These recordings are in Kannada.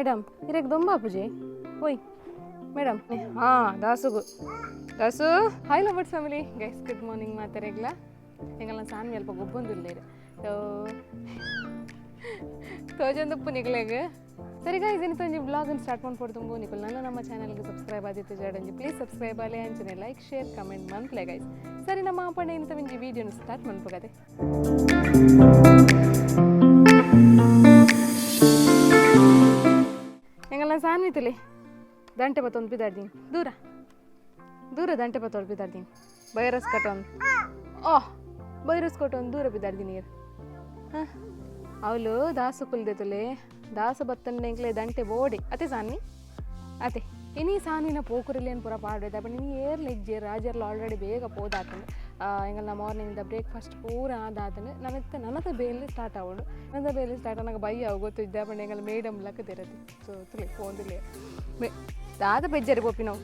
ಮೇಡಮ್ ಇರಕ್ಕೆ ದೊಂಬ ಅಪ್ಪುಜಿ ಓಯ್ ಮೇಡಮ್ ದಾಸುಗು ದಾಸು hi lovebirds family guys good morning ಮಾತಾರೆಗ್ಲ ಎಂಗಲ್ಲ ಸಾನ್ವಿ ಅಲ್ಪ ಗೊಬ್ಬೊಂದುಲ್ಲೇರು ತೋಜೊಂದಪ್ಪು ನಿಕ್ಲೆಗ್ ಸರಿ ಗೈಸ್ ಇನ್ನಿತ್ತು ಒಂಜಿ ಬ್ಲಾಗನ್ನು ಸ್ಟಾರ್ಟ್ ಮಾಡ್ಕೊಡ್ತುಂಬು ನಿಕುಲ್ ನನ್ನ ನಮ್ಮ ಚಾನಲ್ಗೆ ಸಬ್ಸ್ಕ್ರೈಬ್ ಆದಿತ್ತು ಜಾಡಂಜಿ ಪ್ಲೀಸ್ ಸಬ್ಸ್ಕ್ರೈಬ್ ಆಲೆ ಅಂಚನೆ ಲೈಕ್ ಶೇರ್ ಕಮೆಂಟ್ ಮನ್ಪ್ಲೆ ಗೈಸ್ ಸರಿ ನಮ್ಮ ಅಪ್ಪಣ್ಣ ಇಂಥ ಒಂಜಿ ವೀಡಿಯೋನ ಸ್ಟಾರ್ಟ್ ಮಾಡ್ಬೋಗದೆ ಎಂಗಲ್ಲ ಸಾನ್ವಿತಲಿ ದಂಟೆ ಬತ್ತೊಂದು ಬಿದ್ದಾಡ್ದೀನಿ ದೂರ ದೂರ ದಂಟೆ ಬತ್ತೊಂದು ಬಿದ್ದಾಡ್ದೀನಿ ಬೈರಸ್ ಕಟ್ಟೊಂದು ಬೈರಸ್ ಕೊಟ್ಟೊಂದು ದೂರ ಬಿದ್ದಾಡ್ದೀನಿ ಹಾಂ ಅವಳು ದಾಸು ಕುಲ್ದೆತುಲೆ ದಾಸ ಬತ್ತಂಡೆಂಕ್ಲೆ ದಂಟೆ ಬೋಡಿ ಅತೆ ಸಾನ್ವಿ ಅತೆ ಇನಿ ಸಾನಿನ ಪೋಕುರಿಲಿ ಏನು ಪೂರ ಪಾಡ್ಬೇದ ಬಟ್ ನೀನು ಏರ್ಲೆಜ್ಜೆ ರಾಜರ್ಲ ಆಲ್ರೆಡಿ ಬೇಗ ಪೋದಾತಂದು ಎಂಗಲ್ಲ ಮಾರ್ನಿಂಗ್ದ ಬ್ರೇಕ್ಫಾಸ್ಟ್ ಪೂರ ಆದಾತಂದು ನನ್ನದ ಬೇಲಿ ಸ್ಟಾರ್ಟ್ ಆಗೋಡು ನನ್ನದ ಬೇಲಿ ಸ್ಟಾರ್ಟ್ ನನಗೆ ಬಯ್ಯ ಗೊತ್ತಿದ್ದೆ ಬಟ್ ಎಂಗಲ್ಲ ಮೇಡಮ್ ಲಕ್ಕದಿರದು ಸೊ ತುಳಿ ಫೋನ್ದಿಲ್ಲ ದಾದ ಬೆಜ್ಜರಿ ಪೋಪಿ ನಾವು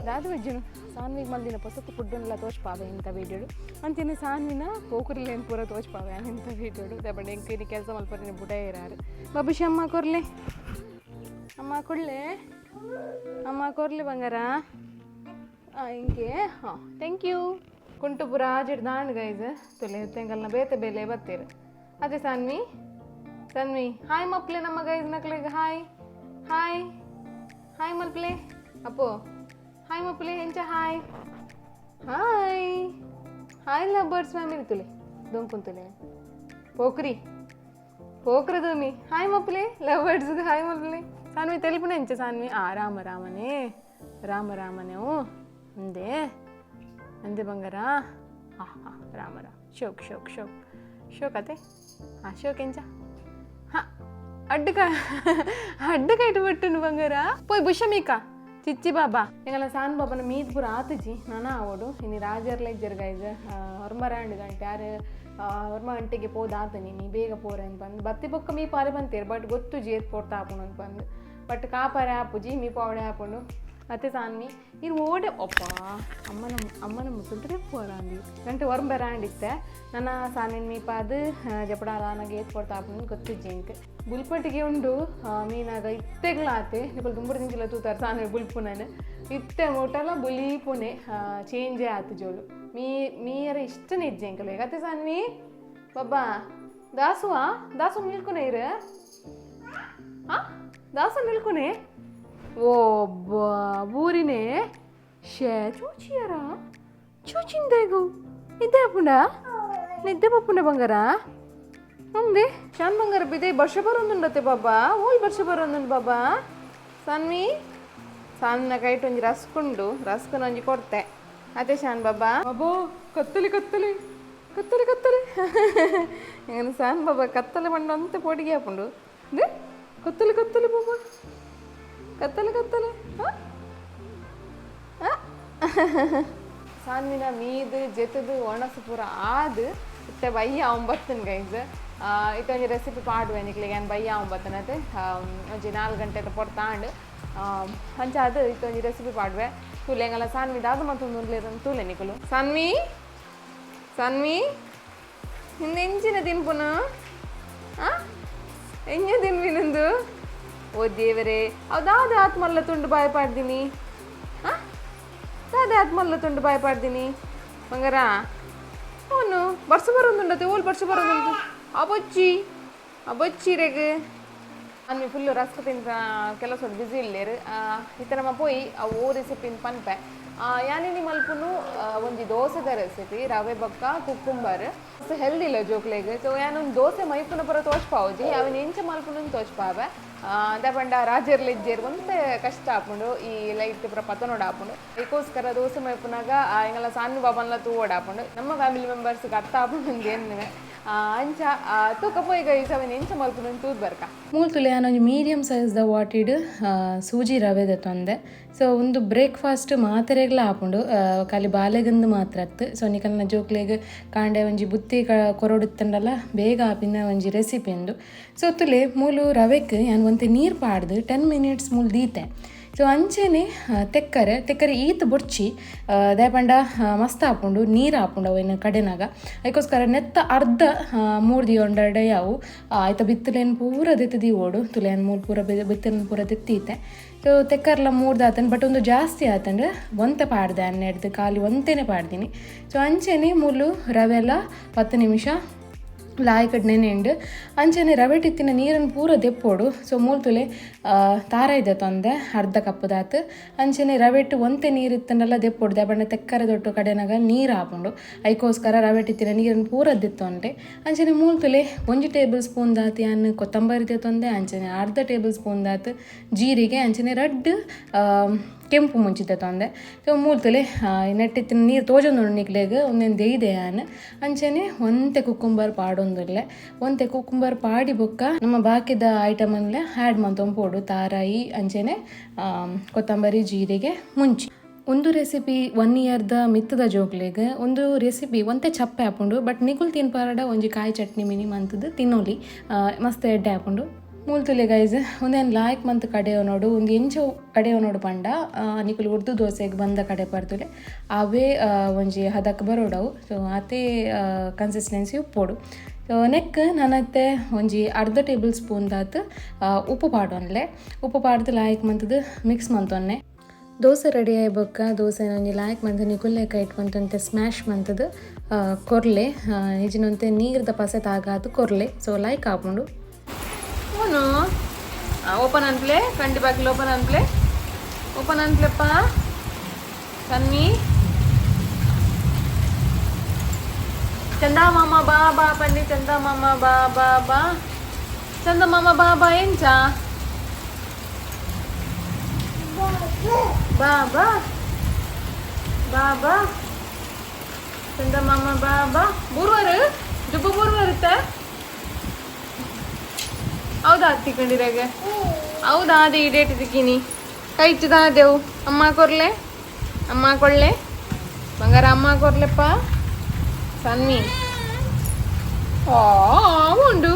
ದಾದ ಬೆಜ್ಜನು ಸಾನ್ವಿಗೆ ಮಲ್ದಿನ ಪೊಸತ್ತು ಫುಡ್ಡನ್ನೆಲ್ಲ ತೋಚ್ಪಾವೆ ಇಂಥ ವೀಡಿಯೋಡು ಅಂತೀನಿ ಸಾನ್ವಿನ ಪೋಕುರಿಲಿ ಏನು ಪೂರ ತೋಚ್ಪಾವೆ ಇಂಥ ವೀಡಿಯೋಡು ದಬಂಡ್ ಹೆಂಗೆ ನೀ ಕೆಲಸ ಮಲ್ಪರಿ ಬುಡ ಇರಾರು ಬಾಬುಷಿ ಅಮ್ಮ ಕೊರ್ಲೆ ಅಮ್ಮ ಕೊಡ್ಲೆ ಅಮ್ಮ ಕೊರ್ಲೆ ಬಂಗಾರ ಹಿಂಗೆ ಥ್ಯಾಂಕ್ ಯು ಕುಂಟುಪುರ ಆಜಿಡ್ ದಾಂಡ್ ಗೈಸ್ ತುಲೆ ತೆಂಗಲ್ನ ಬೇತೆ ಬೇಲೆ ಬತ್ತೀರು ಅದೇ ಸಾನ್ವಿ ಹಾಯ್ ಮಪ್ಲೆ ನಮ್ಮ ಗೈಸ್ ನಕ್ಲಿಗೆ ಹಾಯ್ ಹಾಯ್ ಹಾಯ್ ಮಲ್ಪ್ಲೆ ಅಪ್ಪು ಹಾಯ್ ಮಪ್ಲೆ ಎಂಚ hi hi hi lovebirds family ತುಲೆ ದೊಂಕುಂತುಲೆ పోకరదోమి హాయ్ మప్పులే లవ్ బర్డ్స్ హాయ్ మప్పులే సాన్వి తెలుపునే ఎంచ సాన్వి రామనే అందే బంగారా రామరా షోక్ అతే షోక్ ఎంచ అడ్డకైట పట్టును బంగారా పోయి బుషమీకా ಚಿಚ್ಚಿ ಬಾಬಾ ಎಂಗಲ್ಲ ಸಾನ್ ಬಾಬನ ಮೀದ್ ಪುರ ಆತಜಿ ನಾನ ಆವೋಡು ಇನ್ನು ರಾಜರ್ಲೆ ಜರ್ಗೈಜ್ ಹೊರ್ಮರಾಂಡ್ ಗಂಟೆ ಯಾರು ಹೊರ್ಮ ಗಂಟೆಗೆ ಪೋದಾತನಿ ನೀ ಬೇಗ ಪೋರೆ ಅಂತ ಬಂದು ಬತ್ತಿ ಬೊಕ್ಕ ಮೀ ಪಾರೆ ಬಂತೀರಿ ಬಟ್ ಗೊತ್ತು ಜೇತ್ ಪೋಡ್ತಾ ಹಾಕೊಂಡು ಅಂತ ಬಂದು ಬಟ್ ಕಾಪಾರೆ ಹಾಪುಜಿ ಮೀ ಪಾವಡೆ ಹಾಕೊಂಡು ಮತ್ತೆ ಸಾನ್ವಿ ಇನ್ನು ಓಡೆ ಒಪ್ಪ ಅಮ್ಮನ ಮುಸುಲ್ರೆ ಪೋರಾಂದಿ ಗಂಟೆ ಹೊರ್ಬರಾಂಡಿತ್ತೆ ನನ್ನ ಸಾನ್ವಿನ ಮೀ ಪಾದು ಜಪಡಾಲ ನನಗೆ ಏತ್ ಪೋಡ್ತಾ ಹಾಕೊಂಡು ಗೊತ್ತಿಜ್ಜಿ ಇಂಕ್ ಬುಲ್ಪಟ್ಟಿಗೆ ಉಂಡು ಮೀನಾಗ ಇತ್ತೆಗ್ಲಾತೆ ನಿಪ್ಪಲು ತುಂಬ ತಿಂಚಿಲ್ಲ ತೂತಾರೆ ಸಾನ್ವಿ ಬುಲ್ಪುನನೆ ಇತ್ತೆ ಮೊಟಲ ಬುಲೀಪುನೆ ಚೇಂಜೇ ಆತು ಜೋಳು ಮೀಯರ ಇಷ್ಟ ನಿಜ್ಜೆ ಅಂಕಲ್ ಹೇಗತ್ತೆ ಸಾನ್ವಿ ಬಾಬಾ ದಾಸು ನಿಲ್ಕೊನೆ ಇರ ದಾಸ ನಿಲ್ಕೊನೆ ಊರಿನೇ చూచిందేగు నిద్దే పప్పుండే బంగారా ఉంది ಶಾನ್ ಬಂಗಾರ ಬಿದೆ ವರ್ಷ ಬರೋಂದುಂಡತ್ತೆ ಬಾಬಾ ಓಲ್ ವರ್ಷ ಬರೋಂದುಂಡು ಬಾಬಾ ಸಾನ್ವಿ ಸಾನ್ನ ಕೈಟ್ ಒಂಜಿ ರಸ್ಕನ ಒಂಜಿ ಕೊಡ್ತೆ ಅದೇ ಶಾನ್ ಬಾಬಾ ಬಾಬೋ ಕತ್ತಲಿ ಎಂಗನ ಸಾನ್ ಬಾಬಾ ಕತ್ತಲೆ ಬಂಡು ಅಂತ ಪೋಟಿಗೆ ಹಾಪುಂಡು ಕತ್ತಲೆ ಬಾಬಾ ಕತ್ತಲೆ ಸಾನ್ವಿನ ಮೀದು ಜೆತದು ಒಣಸು ಪೂರ ಆದು ಇತ್ತೆ ಬಯ್ಯ ಅವನ್ ಬರ್ತನ್ ಗೈಸ್ ಇತ್ತೊಂಜಿ ರೆಸಿಪಿ ಪಾಡುವೆ ನಿಕ್ಲಿಗೆ ಏನು ಬಯ್ಯ ಅವನ್ ಬರ್ತನತೆ ಒಂಜಿ 4 ಗಂಟೆ ಪೊಡ್ತಾಂಡು ಅಂಚಾದು ಇತ್ತೊಂಜಿ ರೆಸಿಪಿ ಪಾಡುವೆ ತೂಲೆ ಎಂಗಲ್ಲ ಸಾನ್ವಿ ದಾದ ಮತ್ತೊಂದು ತೂಲೆ ನಿಕುಲು ಸಾನ್ವಿ ಹಿಂದೆ ಎಂಚಿನ ತಿನ್ಪುನ ಎಂಜ ತಿನ್ವಿನಂದು ಓ ದೇವರೇ ಅವು ದಾದ ಆತ್ಮಲ್ಲ ತುಂಡು ಬಾಯ್ಪಾಡ್ದೀನಿ ಬಾಯ್ಪಾಡ್ದೀನಿ ಬಂಗಾರ ಅವನು ಬರ್ಸ ಬರೋದುಂಡತೆ ಓಲ್ ಬರ್ಸ ಬರೋದುಂಟು ಅಬೊಚ್ಚಿ ರೇಗ್ ನಾನು ಫುಲ್ಲು ರಸ್ಕ ತಿಂತ ಕೆಲಸ ಬಿಸಿ ಇಲ್ಲೇರು ಈ ಥರ ಪೋಯಿ ಅವು ರೆಸಿಪಿನ ಪನ್ಪೆ ಯಾನೇನಿ ಮಲ್ಪುನು ಒಂಜಿ ದೋಸೆದ ರೆಸಿಪಿ ರವೆ ಬೊಕ್ಕ ಕುಕ್ಕುಂಬರ್ ಮಸ್ತ್ ಹೆಲ್ದಿ ಇಲ್ಲ ಜೋಕ್ಲೆಗ್ ಸೊ ಯಾನೊಂದು ದೋಸೆ ಮೈಪುನ ಪೂರ ತೋಚ್ಪಾವುಜಿ ಅವನ್ ಎಂಚ ಮಲ್ಪುನು ತೋಚ್ಪಾವೆ ದಪಂಡ ರಾಜರ್ಲೆಜ್ಜೇರು ಒಂತೆ ಕಷ್ಟ ಹಾಕೊಂಡು ಈ ಲೈಟ್ ಪೂರ ಪತನೋಡು ಹಾಕೊಂಡು ಅದಕ್ಕೋಸ್ಕರ ದೋಸೆ ಮೈಪುನಾಗ ಎಂಗಲ್ಲ ಸಾನ್ವಿ ಬಾಬನ್ಲ ತೂವೋಡು ಹಾಕೊಂಡು ನಮ್ಮ ಫ್ಯಾಮಿಲಿ ಮೆಂಬರ್ಸ್ಗೆ ಅರ್ಥ ಹಾಕೊಂಡು ಏನು ಅಂಚ ತೂಕ ಪೋಯಿಗ ಅವನ್ ಎಂಚ ಮಲ್ಪುನು ತೂದ್ ಬರ್ಕ ಮೂಲ್ತುಲೆ ನಾನೊಂದು ಮೀಡಿಯಮ್ ಸೈಜ್ದ ವಾಟಿಡ್ ಸೂಜಿ ರವೆದ ತೊಂದೆ ಸೊ ಒಂದು ಬ್ರೇಕ್ಫಾಸ್ಟ್ ಮಾತ್ರೆಗ್ಲ ಹಾಕೊಂಡು ಖಾಲಿ ಬಾಲೆಗಂದು ಮಾತ್ರ ಅತ್ತು ಸೊ ನಿಕಲ್ನ ಜೋಕ್ಲೆಗ್ ಕಾಂಡೆ ಒಂಜಿ ಬುತ್ತಿ ಕೊರೊಡುತ್ತಂಡಲ್ಲ ಬೇಗ ಆಪಿನ ಒಂಜಿ ರೆಸಿಪಿ ಎಂದು ಸೊ ತುಲೆ ಮೂಲು ರವೆಕ್ ನಾನು ಒಂತೆ ನೀರು ಪಾಡ್ದು 10 ಮಿನಿಟ್ಸ್ ಮೂಲು ದೀತೆ ಸೊ ಸೊ ಅಂಚೆನೆ ತೆಕ್ಕರೆ ಈತ ಬುಡ್ಚಿ ದಯಪಂಡ ಮಸ್ತ್ ಹಾಕೊಂಡು ನೀರು ಹಾಕೊಂಡು ಅವೇನು ಕಡೆನಾಗ ಅದಕ್ಕೋಸ್ಕರ ನೆತ್ತ ಅರ್ಧ 3 ದಿನ ಯಾವು ಆಯ್ತಾ ಬಿತ್ತಲೇನು ಪೂರ ದೆತ್ತದಿ ಓಡು ತುಲೇನು ಮೂರು ಪೂರ ಬಿತ್ತಲೇನು ಪೂರ ದೆತ್ತೀತೆ ಸೊ ತೆಕ್ಕರ್ಲ 3 ಆತಂಡು ಬಟ್ ಒಂದು ಜಾಸ್ತಿ ಆತಂಡು ಒಂತೆ ಪಾಡ್ದೆ 12 ಖಾಲಿ ಒಂತೆನೇ ಪಾಡ್ದೀನಿ ಸೊ ಅಂಚೆನೆ ಮೂಲು ರವೆ ಎಲ್ಲ 10 ನಿಮಿಷ ಲಾಯ್ಕಡ್ ನೆನೆಂಡು ಅಂಚನೆ ರವೆ ಟಿತ್ತಿನ ನೀರನ್ನು ಪೂರ ದೆಪ್ಪೋಡು ಸೊ ಮೂಲ್ತುಲೆ ತಾರ ಇದೆ ತೊಂದೆ ಅರ್ಧ ಕಪ್ಪದಾತು ಅಂಚನೆ ರವೆಟ್ಟು ಒಂತೆ ನೀರು ಇತ್ತಂಡೆಲ್ಲ ದೆಪ್ಪೋಡು ದೆಬ್ಬಣ್ಣ ತೆಕ್ಕರೆ ದೊಡ್ಡ ಕಡೆನಾಗ ನೀರು ಹಾಕೊಂಡು ಅದಕ್ಕೋಸ್ಕರ ರವೆ ಟಿತ್ತಿನ ನೀರನ್ನು ಪೂರ ದೆತ್ತೊಂಡೆ ಅಂಚನೆ ಮೂಲ್ತುಲೆ 1 ಟೇಬಲ್ ಸ್ಪೂನ್ ದಾತಿ ಅನ್ನು ಕೊತ್ತಂಬರಿ ದೆತ್ತೊಂದೆ ಅಂಚನೆ ಅರ್ಧ ಟೇಬಲ್ ಸ್ಪೂನ್ ದಾತು ಜೀರಿಗೆ ಅಂಚನೆ ರಡ್ಡು ಕೆಂಪು ಮುಂಚಿತ ತೊಂದೆ ಸೊ ಮೂಲ್ತಲೆ ನೆಟ್ಟಿತ್ತಿನ ನೀರು ತೋಜೊಂದು ನಿಕ್ಲೆಗೆ ಒಂದೊಂದು ದೇಯ್ದೆ ನಾನು ಅಂಚನೆ ಒಂತೆ ಕುಕ್ಕುಂಬರ್ ಪಾಡೊಂದಿಲ್ಲ ಒಂತೆ ಕುಕ್ಕುಂಬರ್ ಪಾಡಿ ಬೊಕ್ಕ ನಮ್ಮ ಬಾಕಿದ ಐಟಮನ್ಲೆ ಆ್ಯಡ್ ಮಂತೊಂಪೋಡು ತಾರಾಯಿ ಅಂಚನೆ ಕೊತ್ತಂಬರಿ ಜೀರಿಗೆ ಮುಂಚಿ ಒಂದು ರೆಸಿಪಿ 1 ಇಯರ್ದ ಮಿತ್ತದ ಜೋಕ್ಲೆಗೆ ಒಂದು ರೆಸಿಪಿ ಒಂತೆ ಚಪ್ಪೆ ಹಾಕೊಂಡು ಬಟ್ ನಿಕುಲ್ ತಿನ್ಪಾರಡ ಒಂಜಿ ಕಾಯಿ ಚಟ್ನಿ ಮಿನಿಮ್ ಅಂತದ್ದು ತಿನ್ನೋಲಿ ಮಸ್ತ್ ಎಡ್ಡೆ ಹಾಕೊಂಡು ಮೂಲ್ತುಲೆ ಗೈಸ್ ಒಂದೇನು ಲಾಯ್ಕ್ ಮಂತ್ ಕಡೆಯೋ ನೋಡು ಒಂದು ಎಂಚು ಕಡೆಯೋ ನೋಡು ಪಂಡ ನಿಕುಲು ಉರ್ದು ದೋಸೆಗೆ ಬಂದ ಕಡೆ ಬರ್ದುಲೆ ಅವೇ ಒಂಜಿ ಹದಕ್ಕೆ ಬರೋಡವು ಸೊ ಅದೇ ಕನ್ಸಿಸ್ಟೆನ್ಸಿ ಉಪ್ಪೋಡು ಸೊ ನೆಕ್ ನನ್ನತ್ತೆ ಒಂಜಿ ಅರ್ಧ ಟೇಬಲ್ ಸ್ಪೂನ್ ದಾತು ಉಪ್ಪು ಪಾಡೋನ್ಲೆ ಉಪ್ಪು ಪಾಡ್ದು ಲಾಯ್ಕ್ ಮಂತದ್ದು ಮಿಕ್ಸ್ ಮಂತೊನ್ನೆ ದೋಸೆ ರೆಡಿ ಆಯ್ಬೊಕ್ಕ ದೋಸೆ ಒಂಜಿ ಲಾಯ್ಕ್ ಮಂತ್ ನಿಕುಲ್ಲೆಕ್ಕ ಇಟ್ಕೊಂತಂತೆ ಸ್ಮ್ಯಾಶ್ ಮಂತದ್ದು ಕೊರ್ಲೆ ಇಜಿನಂತೆ ನೀರ್ದ ಪಸೆ ತಾಗಾತು ಕೊರ್ಲೆ ಸೊ ಲೈಕ್ ಹಾಕೊಂಡು ಓಪನ್ ಅನ್ಪ್ಲೆ ಕಂಡಿ ಬಾಗಿಲು ಓಪನ್ ಅನ್ಪ್ಲೆಪ್ಪ ಸನ್ನಿ ಚಂದಮಾಮ ಬಾ ಬಾ ಪಂಡಿ ಚಂದಮಾಮ ಬಾ ಬಾ ಬಾ ಚಂದಮಾಮ ಬಾ ಬಾ ಎಂಚ ಬಾ ಬಾ ಬಾ ಬಾ ಚಂದಮಾಮ ಬಾ ಬಾ ಬೂರ್ವಾರ ದುಬ್ಬು ಬೂರ್ವಾರುತ್ತೆ ಹೌದಾ ತಿಕ್ಕೊಂಡಿರಾಗ ಹೌದಾ ಅದೇ ಡೇಟ್ ತಿಕ್ಕಿನಿ ಕೈ ಇಚ್ಚದಾದೆವು ಅಮ್ಮ ಕೊಡ್ಲೆ ಬಂಗಾರ ಅಮ್ಮ ಕೊರ್ಲೆಪ್ಪ ಸನ್ನಿ ಉಂಡು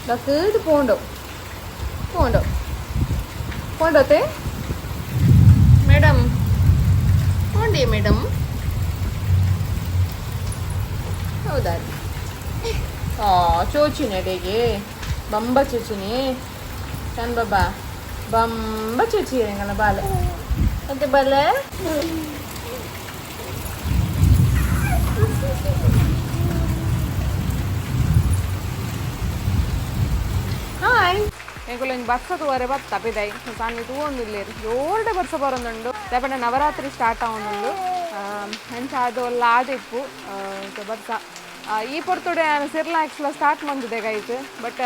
ದಕ್ಕದು ಪೋಂಡೋತೆ ಮೇಡಮ್ ಪೋಂಡಿ ಮೇಡಮ್ ಹೌದಾ ಚೋಚಿನಿ ಅಡೆಗೆ ಬಂಬ ಚೋಚಿನಿ ಚಂದ ಬಾಬಾ ಬಂಬ ಚೋಚಿ ರಂಗನ ಬಾಲೆ ಮತ್ತೆ ಬಾಲೆ ಹಾಯ್ ಎಂಕುಲೊಂದು ಬರ್ಸದ ವರೆ ಬತ್ತ ಪಿದಾಯಿ ಸಾನಿ ತೂವೊಂದಿಲ್ಲೇರು ಜೋರ್ಡೆ ಬರ್ಸ ಬರೋಂದುಂಡು ದಾಪಂಡ ನವರಾತ್ರಿ ಸ್ಟಾರ್ಟ್ ಆವೊಂದುಂಡು ಹೆಂಚ ಅದು ಎಲ್ಲ ಆದಿಪ್ಪು ಬರ್ಸ ಈ ಪೊರ್ತುಡೆ ಸಿರ್ಲಾಕ್ಸ್ಲ ಸ್ಟಾರ್ಟ್ ಮಂದಿದೆ ಗೈತು ಬಟ್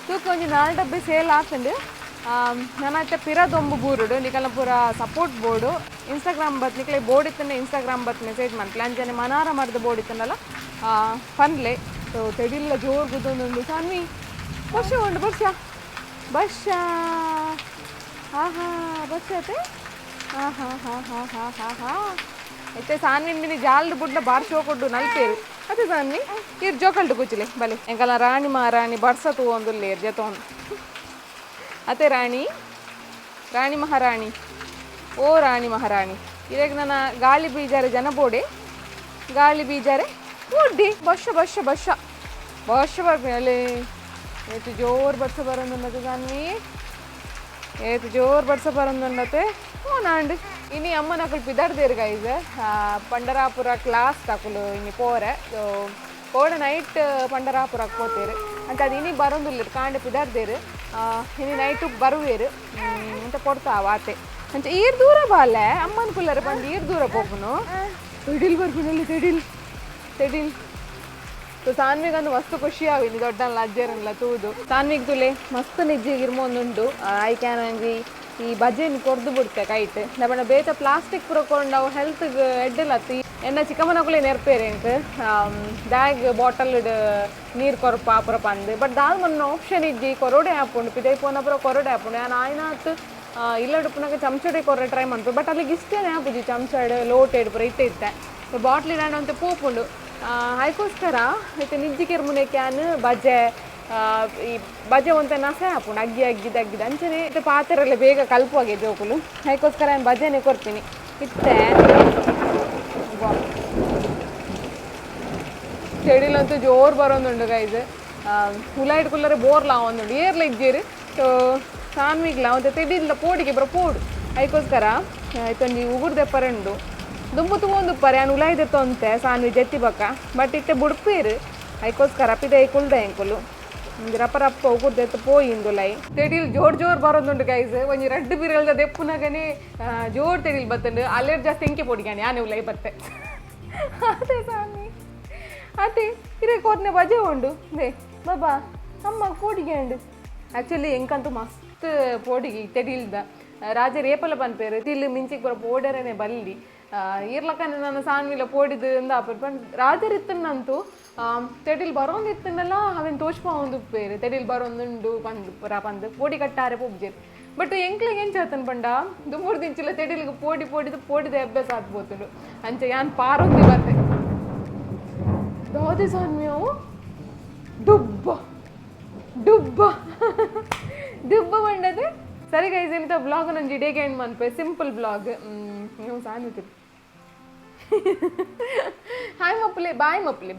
ತೂಕ ಒಂಜಿ 4 ಡಬ್ಬಿ ಸೇಲ್ ಆತಂಡು ನನ್ನತ್ತೆ ಪಿರದೊಂಬು ಬೂರುಡು ನಿಕಲ್ನ ಪೂರ ಸಪೋರ್ಟ್ ಬೋರ್ಡು ಇನ್ಸ್ಟಾಗ್ರಾಮ್ ಬತ್ ನಿಕಲೆ ಬೋರ್ಡ್ ಇತ್ತಂಡೆ ಇನ್ಸ್ಟಾಗ್ರಾಮ್ ಬತ್ ಮೆಸೇಜ್ ಮಾಡ್ಲೆ ಅಂಜನೆ ಮನಾರ ಮರ್ದ ಬೋರ್ಡ್ ಇತ್ತಂಡಲ್ಲ ಪನ್ಲೆ ಸೊ ತೆಡಿಲ್ಲ ಜೋರು ಗುದ್ದೊಂದುಂಡು ಸನ್ನಿ ವರ್ಷ ಉಂಡು ಬಸ್ಸ ಬಸ್ಸತೆ అయితే సాన్విని జాల్డు బుడ్డ బార్ షో కొట్టు నలిపేరు అదే సాన్ని ఇరు జోకల్టు కూర్చులే భలే ఎంకల రాణి మహారాణి బర్స తూ ಒಂದುಲ್ಲೆ లేరు జతోన్ అతే ರಾಣಿ ಮಹಾರಾಣಿ ಓ ರಾಣಿ ಮಹಾರಾಣಿ ಇದಾಗ ನನ್ನ ಗಾಳಿ ಬೀಜಾರೆ ಜನ ಬೋಡೆ ಗಾಳಿ ಬೀಜಾರೆ ಬುಡ್ಡಿ ಬಸ್ಸ ಬರ್ಮೇಲೆ ಏತು ಜೋರು ಬಡ್ಸ ಬರೋಂದುಂಡತೆ ಸಾನ್ವಿ ಏತು ಜೋರು ಬಡ್ಸ ಬರೋಂದುಂಡತೆ ನಾಂಡು ಇನಿ ಅಮ್ಮ ನಕಲು ಪಿದಾಡ್ದೇರು ಗೈಸ್ ಪಂಡರಾಪುರ ಕ್ಲಾಸ್ ತಕುಲು ಇನಿ ಪೋರೆ ಕೋಡ ನೈಟ್ ಪಂಡರಾಪುರಕ್ಕೆ ಹೋಗ್ತೇರು ಅಂತ ಅದು ಇನಿ ಬರೋಂದುಲ್ಲೇರು ಕಾಂಡೆ ಪಿದಾಡ್ದೇರು ಇನಿ ನೈಟು ಬರುವೇರು ಅಂತ ಕೊಡ್ತಾವ ಆತೆ ಅಂತ ಈರ್ ದೂರ ಬಾಲೆ ಅಮ್ಮನ ಕುಲ್ಲರ ಬಂದು ಈರ್ ದೂರ ಹೋಗುನು ತೆಡಿಲ್ ಬರ್ಬಿನಲ್ಲಿ ತೆಡಿಲ್ ಸೊ ಸಾನ್ವಿಗಂದು ಮಸ್ತ್ ಖುಷಿ ಆವಿನಿ ದೊಡ್ಡಲ್ಲ ಅಜ್ಜರನ್ನೆಲ್ಲ ತೂದು ಸಾನ್ವಿಗ್ ತುಲೆ ಮಸ್ತ್ ನಿಜ್ಜಿಗಿರ್ಮೊಂದುಂಡು ಆಯ್ಕ್ಯಾನಂಜಿ ಈ ಬಜ್ಜೆನಿ ಕೊರ್ದು ಬಿಡ್ತೆ ಕೈಟ್ ನಮ್ಮನ್ನ ಬೇತ ಪ್ಲಾಸ್ಟಿಕ್ ಪುರಕೊಂಡು ಅವು ಹೆಲ್ತ್ಗೆ ಎಡ್ಡಿಲ್ಲತ್ತಿ ಎನ್ನ ಚಿಕ್ಕಮ್ಮನಕುಲೆ ನೆರ್ಪೇರೆ ಅಂಕ್ ಬ್ಯಾಗ್ ಬಾಟಲ್ ನೀರು ಕೊರಪ ಪುರ ಪಂದು ಬಟ್ ದಾಲ್ ಮೊನ್ನ ಆಪ್ಷನ್ ಇಜ್ಜಿ ಕೊರೋಡೆ ಹಾಪುಂಡು ಪಿದೈ ಪೋನ ಪುರ ಕೊರೋಡೆ ಹಾಪುಂಡು ನಾನು ಆಯ್ನಾತ್ ಇಲ್ಲಡುಪುನಾಗ ಚಮಚಡೆ ಕೊರ್ರೆ ಟ್ರೈ ಮಾಡ್ತು ಬಟ್ ಅಲ್ಲಿಗೆ ಇಷ್ಟೇನೆ ಹಾಪುಜಿ ಚಮಚಡೆ ಲೋಟೆಡ್ ಪುರ ಇತ್ತೆ ಬಾಟ್ಲಿ ನಾನು ಅಂತ ಪೋಪುಂಡು ಅದಕ್ಕೋಸ್ಕರ ಐತೆ ನಿಜ್ಜಿಕೆರ್ ಮುನೆ ಕ್ಯಾನ್ ಬಜ್ಜೆ ಈ ಬಜೆ ಒಂತ ನಸೆ ಹಾಪುಂಡು ಅಗ್ಗಿದ ಅಂಚನೆ ಇತ್ತೆ ಪಾತ್ರೆಲ್ಲ ಬೇಗ ಕಲ್ಪುವಾಗೆ ಜೋಕುಲು ಅದಕ್ಕೋಸ್ಕರ ನಾನು ಬಜೆನೆ ಕೊಡ್ತೀನಿ ಇತ್ತೆ ചെടിയിലത്ത് ജോറ് പറയുന്നുണ്ട് കൈസ് ഉലായിട്ട് കുള്ളരെ ബോർലാവുന്നുണ്ട് ഏർല ഇജ്ജേര് സാൻവിಗ್ಲ ಅವತ್ತೆ ತೆಡಿಲ್ಲ ಪೋಡಿಗೆ ಬರೋ ಪೋಡು ಅದಕ್ಕೋಸ್ಕರ ಆಯ್ತೊಂದು ಉಗುರು ದೆಪ್ಪರೆಂಡು ದುಂಬು ತಗೊಂಡು ಪರೆ ನಾನು ಉಲಾಯಿ ದೆತ್ತೊಂತೆ ಸಾನ್ವಿ ಜತ್ತಿ ಬಕ್ಕ ಬಟ್ ಇತ್ತೆ ಬುಡ್ಪೇರು ಅದಕ್ಕೋಸ್ಕರ ಪಿದೆ ಕುಲ್ದೆ ಎಂಕುಲು ರಪ್ಪ ಉಗುರು ದೆತ್ತು ಪೋಯಿಂದು ಲೈ ತೆಡಿಲ್ ಜೋರ್ ಬರೋದುಂಡು ಗೈಸ್ ಒಂಜಿ ರಡ್ಡು ಬಿರಲ್ದ ದೆಪ್ಪುನಾಗನೆ ಜೋರ್ ತೆಡಿಲ್ ಬತ್ತಂಡು ಅಲ್ಲೇರ್ ಜಾಸ್ತಿ ಎಂಕೆ ಪೋಡಿಗಾನೆ ಆನೆ ಉಲಾಯಿ ಬತ್ತೆ ಅದೇ ಸಾನ್ವಿ ಅದೇ ಇರೇ ಕೋರ್ನೆ ಬಜೆ ಉಂಡು ದೇ ಬಾಬಾ ಅಮ್ಮ ಪೋಡಿಗೆ ಉಂಡು ಆ್ಯಕ್ಚುಲಿ ಎಂಕಂತೂ ಮಸ್ತ್ ಪೋಡಿಗೆ ತೆಡಿಲ್ದ ರಾಜ ರೇಪಲ ಪನ್ಪೇರು ತಿಲ್ಲು ಮಿಂಚಿಗೆ ಬರೋ ಪೋಡರೇ ಬಲ್ಲಿ ಇರ್ಲಕ್ಕಂದ್ರೆ ನಾನು ಸಾನ್ವಿಲ ಪೋಡಿದು ಅಂದ ಪಂಡ್ ರಾಜರಿತ್ತನಂತೂ ತೆಡಿಲ್ ಬರೋಂದಿತ್ತನಲ್ಲ ಅವೇನು ತೋಚ್ಪ ಒಂದು ಪೇರು ತೆಡಿಲ್ ಬರೋಂದುಂಡು ಪಂದು ಪೋಡಿ ಕಟ್ಟಾರೆ ಪೋಬ್ಜೇರು ಬಟ್ ಎಂಕ್ಲಿಗೆ ಏನು ಚೇತನ್ ಪಂಡ ದುಮ್ಮೂರು ದಿಂಚಿಲ್ಲ ತೆಡಿಲಿಗೆ ಪೋಡಿದ ಅಭ್ಯಾಸ ಆಗ್ಬೋತುಂಡು ಅಂಚೆ ಯಾನ್ ಪಾರೊಂದಿ ಬರ್ತೆ ದಾದಿ ಸಾನ್ವಿಯವು ದುಬ್ಬ ಬಂಡದೆ ಸರಿ ಗೈಸ್ ಇಂಥ ಬ್ಲಾಗ್ ನಂಜಿ ಡೇಗೆ ಎಂಡ್ ಮನ್ಪೆ ಸಿಂಪಲ್ ಬ್ಲಾಗ್ ನೀವು ಸಾನ್ವಿ ಹಾಯ್ ಮಪ್ಪಲೆ ಬಾಯ್ ಮಪ್ಪಲೆ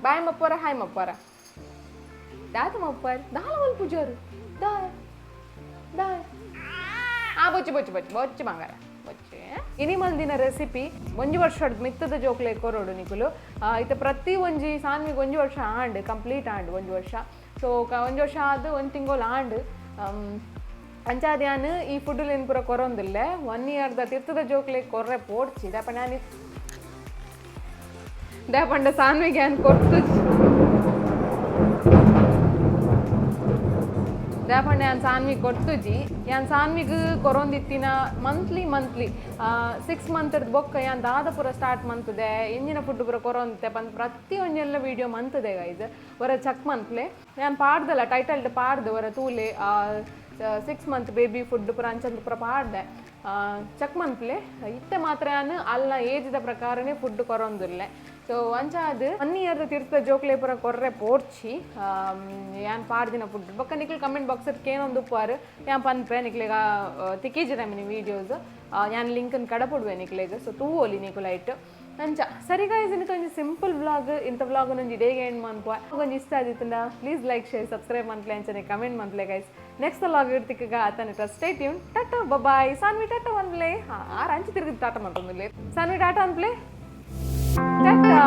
ಬಾಯ್ ಮಪ್ಪರ ಹಾಯ್ ಮಪ್ಪರ ದಾತ ಮಪ್ಪರ್ ದಾಲ ಮಲ್ ಪೂಜಾರು ದಾಯ್ ಬೊಚ್ಚಿ ಬಂಗಾರ ಬೊಚ್ಚೆ ಇನಿ ಮಲ್ದಿನ ರೆಸಿಪಿ ಒಂಜಿ ವರ್ಷ ಮಿತ್ತದ ಜೋಕ್ಲೆ ಕೊರೋಡು ನಿಕುಲು ಇತ್ತೆ ಪ್ರತಿ ಒಂಜಿ ಸಾನ್ವಿಗೆ ಒಂಜಿ ವರ್ಷ ಆಂಡ್ ಕಂಪ್ಲೀಟ್ ಆಂಡ್ ಒಂಜಿ ವರ್ಷ ಸೊ ಒಂಜಿ ವರ್ಷ ಆದ್ ಒಂದು ತಿಂಗಳು ಆಂಡ್ ಅಂಚಾದ ಯಾನು ಈ ಫುಡ್ಡು ಏನು ಪೂರ ಕೊರೊಂದಿಲ್ಲ 1 ಇಯರ್ದ ತಿರ್ತದ ಜೋಕ್ಲೆ ಕೊರ್ರೆ ಪೋಡ್ಚಿ ದಾಪಂಡ ಸಾನ್ವಿಗೆ ಯಾನ್ ಕೊಟ್ಟು ದಾಪಂಡ ಯಾನ್ ಸಾನ್ವಿಗೆ ಕೊಟ್ಟುಜಿ ಯಾನ್ ಸಾನ್ವಿಗೆ ಕೊರೊಂದಿತ್ತಿನ ಮಂತ್ಲಿ 6 ಮಂತ್ ಬೊಕ್ಕ ಯಾನ್ ದಾದ ಪೂರ ಸ್ಟಾರ್ಟ್ ಮಂತದೆ ಎಂಜಿನ ಫುಡ್ ಪೂರ ಕೊರೊಂದಿತ್ತೆ ಪ್ರತಿ ಒಂಜೆಲ್ಲ ವೀಡಿಯೋ ಮಂತದೆ ಗೈಸ್ ವರ ಚಕ್ ಮಂತ್ಲೆ ಯಾನ್ ಪಾಡ್ದಲ್ಲ ಟೈಟಲ್ಡ್ ಪಾಡ್ದು ವರ ತೂಲೆ 6 ಮಂತ್ ಬೇಬಿ ಫುಡ್ ಪೂರ ಅಂಚಂದು ಪೂರ ಪಾಡ್ದೆ ಚಕ್ ಮಂತ್ಲೆ ಇತ್ತೆ ಮಾತ್ರ ಯಾನು ಅಲ್ಲ ಏಜ್ದ ಪ್ರಕಾರನೇ ಫುಡ್ ಕೊರೊಂದಿಲ್ಲ ಸೊ ಅಂಚಾದ 1 ಇಯರ್ದ ತಿರ್ತದ ಜೋಕ್ಲೆ ಪೂರ ಕೊರ್ರೆ ಪೋಡ್ಚಿ ಯಾನ್ ಪಾಡ್ದಿನ ಫುಡ್ ಬೊಕ್ಕ ನಿಕ್ಲು ಕಮೆಂಟ್ ಬಾಕ್ಸರ್ ಕೇನೊಂದು ಉಪ್ಪಾರು ಯಾನ್ ಪನ್ಪೆ ನಿಕ್ಲೆಗ ತಿಕ್ಕಿಜಿರಮಿನಿ ವೀಡಿಯೋಸ್ ಯಾನ್ ಲಿಂಕನ್ನು ಕಡಪುಡುವೆ ನಿಕ್ಲೆಗ್ ಸೊ ತೂ ಓಲಿ ನಿಕ್ಕು ಲೈಟ್ ಅಂಚ ಸರಿ ಗೈಸ್ ಇನ್ನಿತ ಒಂಜಿ ಸಿಂಪಲ್ ವ್ಲಾಗ್ ಇಂಥ ವ್ಲಾಗ್ ಒಂಜಿ ಡೇಗೆ ಎಂಡ್ ಮನ್ಪುವ ಒಂಜಿ ಇಷ್ಟ ಆದಿತ್ತಂಡ ಪ್ಲೀಸ್ ಲೈಕ್ ಶೇರ್ ಸಬ್ಸ್ಕ್ರೈಬ್ ಮಂತ್ಲೆ ಅಂಚನೆ ಕಮೆಂಟ್ ಮಂತ್ಲೆ ಗೈಸ್ ನೆಕ್ಸ್ಟ್ ವ್ಲಾಗ್ ಇಡ್ತಿಕ್ಕ ಆತನ ಸ್ಟೇ ಟ್ಯೂನ್ ಟಾಟಾ ಬಾಯ್ ಸಾನ್ವಿ ಟಾಟಾ ಅನ್ಪ್ಲೆ ಆರು ಅಂಚಿ ತಿರುಗಿ ಟಾಟಾ ಮಂತೊಂದಿಲ್ಲ ಸಾನ್ವಿ ಟಾಟಾ ಅನ್ಪ್ಲೆ ಟಾಟಾ